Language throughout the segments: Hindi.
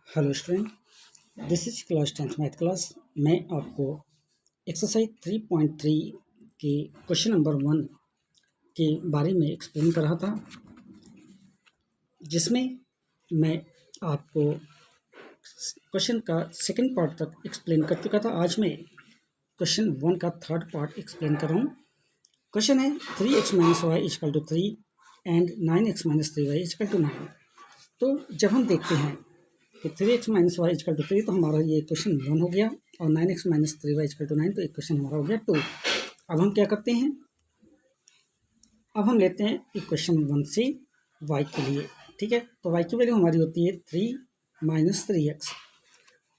Hello student, this is class 10th math class. मैं आपको एक्सरसाइज 3.3 के क्वेश्चन नंबर 1 के बारे में एक्सप्लेन कर रहा था, जिसमें मैं आपको क्वेश्चन का सेकंड पार्ट तक एक्सप्लेन कर चुका था। आज मैं क्वेश्चन 1 का थर्ड पार्ट एक्सप्लेन कर रहा हूँ। क्वेश्चन है 3x minus y is equal to 3 and 9x minus 3y is equal to 9। तो जब हम देखते हैं कि 3x minus y is equal to 3, तो हमारा ये क्वेश्चन 1 हो गया, और 9x minus 3y is equal to 9, तो एक क्वेश्चन हमारा हो गया 2। अब हम क्या करते हैं, अब हम लेते हैं इक्वेशन 1 से y के लिए। ठीक है, तो y की वैल्यू हमारी होती है 3 माइनस 3x।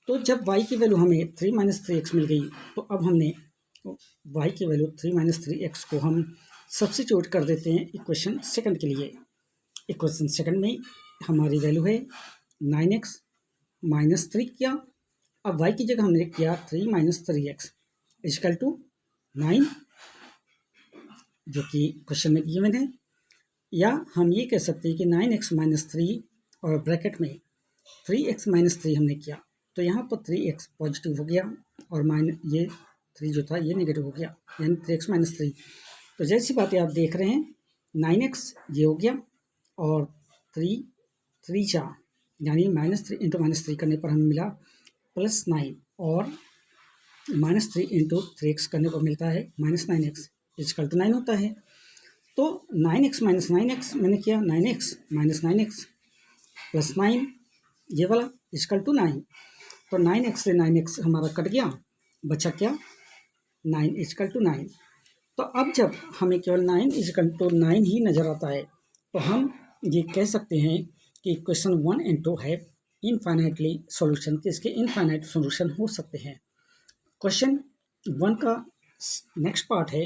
तो जब y की वैल्यू हमें 3 माइनस 3x मिल गई, तो अब हमने y की वैल्यू 3 माइनस 3x को हम सब्स्टिट्यूट कर देते हैं इक्वेशन सेकंड के लिए। इक्वेशन सेकंड में हमारी वैल्यू है 9x माइनस 3 किया। अब y की जगह हमने किया 3 माइनस 3x इजकल टू 9, जो कि क्वेश्चन में गिवन है। या हम ये कह सकते हैं कि 9x माइनस 3 और ब्रैकेट में 3x माइनस 3 हमने किया, तो यहाँ पर 3x पॉजिटिव हो गया और ये 3 जो था ये नेगेटिव हो गया, यानी 3x माइनस 3। तो जैसी बातें आप देख रहे हैं, 9x ये हो गया और 3 4, यानी -3 इंटू -3 करने पर हमें मिला +9, और -3 इंटू 3x करने पर मिलता है -9x इजकल टू 9 होता है। तो 9x माइनस 9x मैंने किया, 9x माइनस 9x प्लस 9 ये वाला इजकल टू 9। तो 9x से 9x हमारा कट गया, बचा क्या 9 इजकल टू 9। तो अब जब हमें केवल 9 इजकल टू 9 ही नज़र आता है, तो हम ये कह सकते हैं कि क्वेश्चन 1 एंड 2 है इनफाइनाइटली सॉल्यूशन, कि इसके इनफाइनाइट सॉल्यूशन हो सकते हैं। क्वेश्चन 1 का नेक्स्ट पार्ट है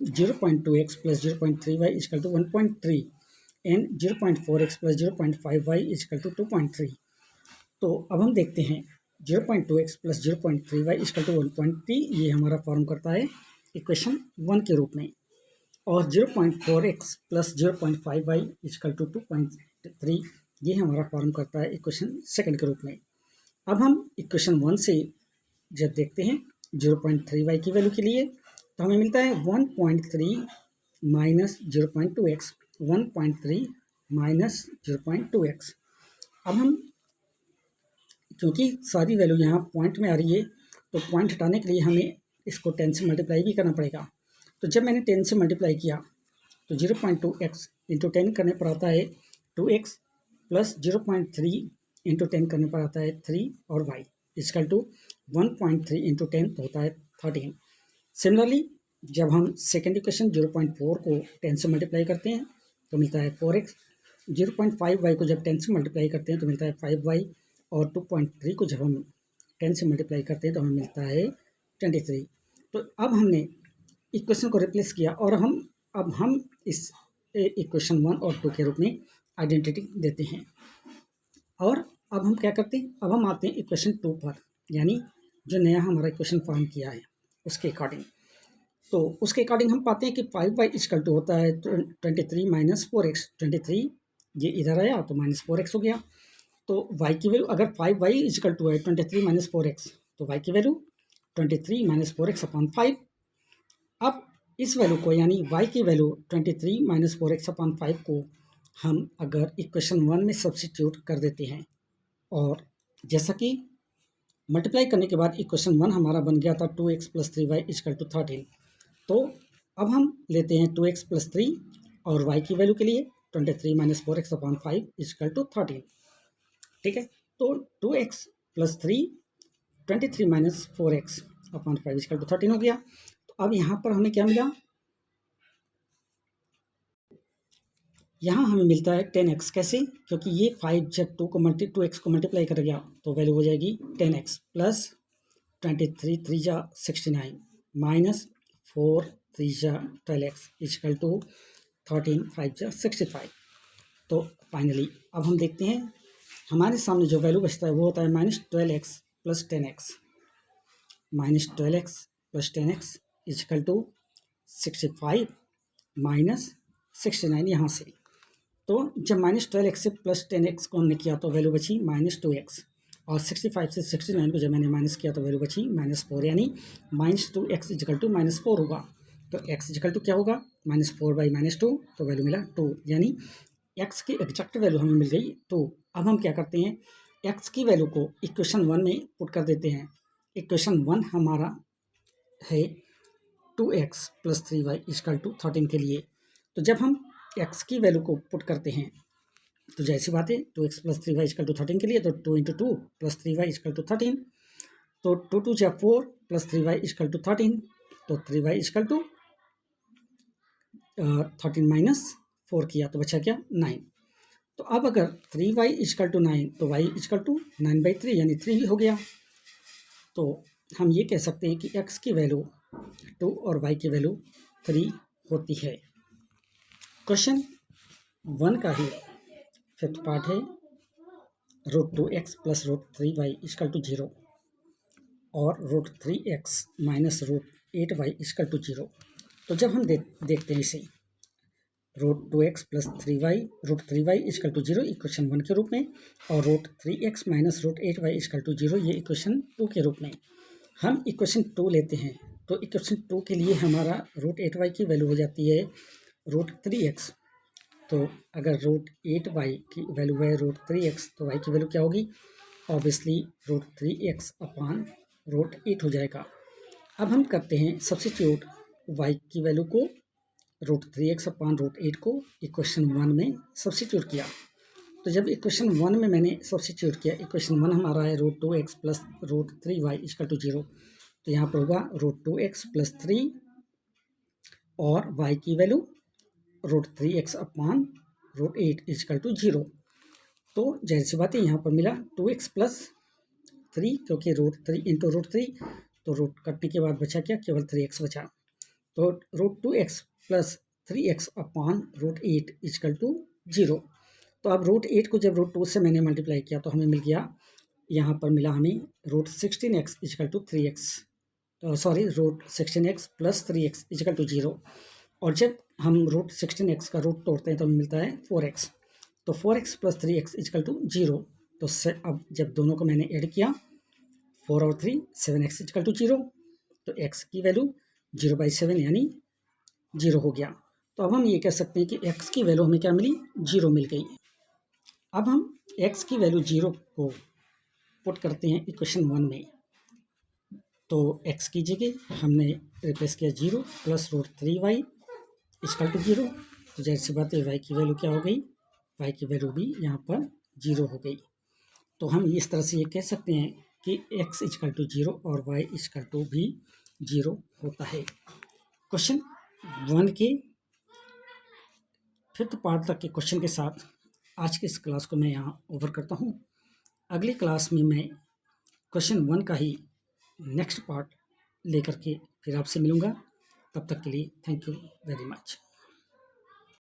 0.2x plus 0.3y is equal to 1.3 and 0.4x plus 0.5y is equal to 2.3। तो अब हम देखते हैं 0.2x plus 0.3y is equal to 1.3, ये हमारा फॉर्म करता है इक्वेशन 1 के रूप में, और 0.4x plus 0.5y is equal to 2.3 ये हमारा फॉर्म करता है इक्वेशन सेकंड के रूप में। अब हम इक्वेशन 1 से जब देखते हैं 0.3y की वैल्यू के लिए, तो हमें मिलता है 1.3 माइनस 0.2x, 1.3 माइनस 0.2x। अब हम, क्योंकि सारी वैल्यू यहाँ पॉइंट में आ रही है, तो पॉइंट हटाने के लिए हमें इसको 10 से मल्टीप्लाई भी करना पड़ेगा। तो जब मैंने 10 से मल्टीप्लाई किया, तो 0.2x इंटू 10 करने पर आता है 2x, प्लस 0.3 इंटू 10 करने पर आता है 3, और y इजकल टू 1.3 इंटू 10 तो होता है 13। सिमिलरली जब हम सेकेंड इक्वेशन 0.4 को 10 से मल्टीप्लाई करते हैं तो मिलता है 4x, 0.5y को जब 10 से मल्टीप्लाई करते हैं तो मिलता है 5y, और 2.3 को जब हम 10 से मल्टीप्लाई करते हैं तो हमें मिलता है 23। तो अब हमने इक्वेशन को रिप्लेस किया, और अब हम इस इक्वेशन 1 और 2 के रूप में आइडेंटिटी देते हैं। और अब हम क्या करते हैं, अब हम आते हैं इक्वेशन 2 पर, यानी जो नया हमारा इक्वेशन फॉर्म किया है उसके अकॉर्डिंग। तो उसके अकॉर्डिंग हम पाते हैं कि 5y इजकल टू होता है 23 माइनस 4x। 23 ये इधर आया तो -4x हो गया। तो y की वैल्यू, अगर 5y इजकल टू है 23 माइनस 4x, तो y की वैल्यू 23 माइनस 4x अपॉन 5। अब इस वैल्यू को, यानी y की वैल्यू 23 माइनस 4x अपॉन 5 को हम अगर इक्वेशन 1 में सब्स्टिट्यूट कर देते हैं, और जैसा कि मल्टीप्लाई करने के बाद इक्वेशन 1 हमारा बन गया था 2x plus 3y is equal to 13। तो अब हम लेते हैं 2x प्लस 3, और y की वैल्यू के लिए 23 minus 4x upon 5 is equal to 13। ठीक है, तो 2x plus 3, 23 minus 4x upon 5 is equal to 13 हो गया। तो अब यहाँ पर हमें क्या मिला, यहाँ हमें मिलता है 10x। कैसे, क्योंकि ये 5 जब 2x को मल्टीप्लाई कर गया तो वैल्यू हो जाएगी 10x प्लस 23 3 जा 69 माइनस 4 3 जा 12x इजकल टू 13 5 जा 65। तो फाइनली अब हम देखते हैं हमारे सामने जो वैल्यू बचता है वो होता है -12x plus 10x, -12x plus 10x is equal to 65 minus 69 यहाँ से। तो जब -12x से +10x को हमने किया तो वैल्यू बची -2x, और 65 से 69 को जब मैंने माइनस किया तो वैल्यू बची -4, यानी -2x = -4 होगा। तो x = क्या होगा, -4/-2, तो वैल्यू मिला 2, यानी x की एग्जैक्ट वैल्यू हमें मिल गई 2। अब हम क्या करते हैं, x की वैल्यू को इक्वेशन 1 में पुट कर देते हैं। इक्वेशन 1 हमारा है 2x + 3y = 13 के लिए। तो जब हम x की वैल्यू को पुट करते हैं तो जैसी बात है 2x + 3y = 13 के लिए, तो 2 × 2 + 3y = 13, तो 2 2 जा 4 + 3y = 13, तो 3y = 13 - 4 किया तो बचा क्या, 9। तो अब अगर 3y = 9 तो y = 9/3, यानी 3 हो गया। तो हम ये कह सकते हैं कि x की वैल्यू 2 और y की वैल्यू 3 होती है। क्वेश्चन 1 का ही 5th पार्ट है, √2x + √3y = 0 और √3x - √8y = 0। तो जब हम देखते हैं इसे √2x + 3y √3y = 0 इक्वेशन 1 के रूप में, और √3x - √8y = 0 ये इक्वेशन 2 के रूप में। हम इक्वेशन 2 लेते हैं तो इक्वेशन 2 के लिए हमारा √8y की वैल्यू हो जाती है √3x। तो अगर √8y की वैल्यू है √3x तो y की वैल्यू क्या होगी, ऑब्वियसली √3x अपान √8 हो जाएगा। अब हम करते हैं सब्स्टिट्यूट y की वैल्यू को √3x अपान √8 को इक्वेशन 1 में सब्स्टिट्यूट किया। तो जब इक्वेशन 1 में मैंने सब्स्टिट्यूट किया, इक्वेशन 1 हमारा है √2x + √3y = 0, तो यहाँ पर होगा √2x + 3 और y की वैल्यू √3x अपान √8 = 0। तो जाहिर सी बात है यहाँ पर मिला 2x + 3, क्योंकि √3 × √3, तो रूट कटने के बाद बचा क्या, केवल 3x बचा। तो √2x + 3x अपान √8 = 0। तो अब √8 को जब √2 से मैंने मल्टीप्लाई किया तो हमें मिल गया, यहाँ पर मिला हमें √16x = 3x, sorry √16x + 3x = 0। और जब हम √16x का रूट तोड़ते हैं तो हमें मिलता है 4x, तो 4x + 3x = 0। तो अब जब दोनों को मैंने ऐड किया 4 और 3 7x = 0, तो x की वैल्यू 0/7 यानी 0 हो गया। तो अब हम ये कह सकते हैं कि x की वैल्यू हमें क्या मिली, 0 मिल गई। अब हम x की वैल्यू 0 को पुट करते हैं इक्वेशन 1 में, तो x की जगह हमने रिप्लेस किया 0 + √3y = 0। तो जाहिर सी बात है y की वैल्यू क्या हो गई, y की वैल्यू भी यहाँ पर 0 हो गई। तो हम इस तरह से ये कह सकते हैं कि x = 0 और y = भी 0 होता है। क्वेश्चन 1 के 5th पार्ट तक के क्वेश्चन के साथ आज की इस क्लास को मैं यहाँ ओवर करता हूँ। अगली क्लास में मैं क्वेश्चन 1 का ही नेक्स्ट पार्ट लेकर के फिर आपसे मिलूँगा। तब तक के लिए थैंक यू वेरी मच।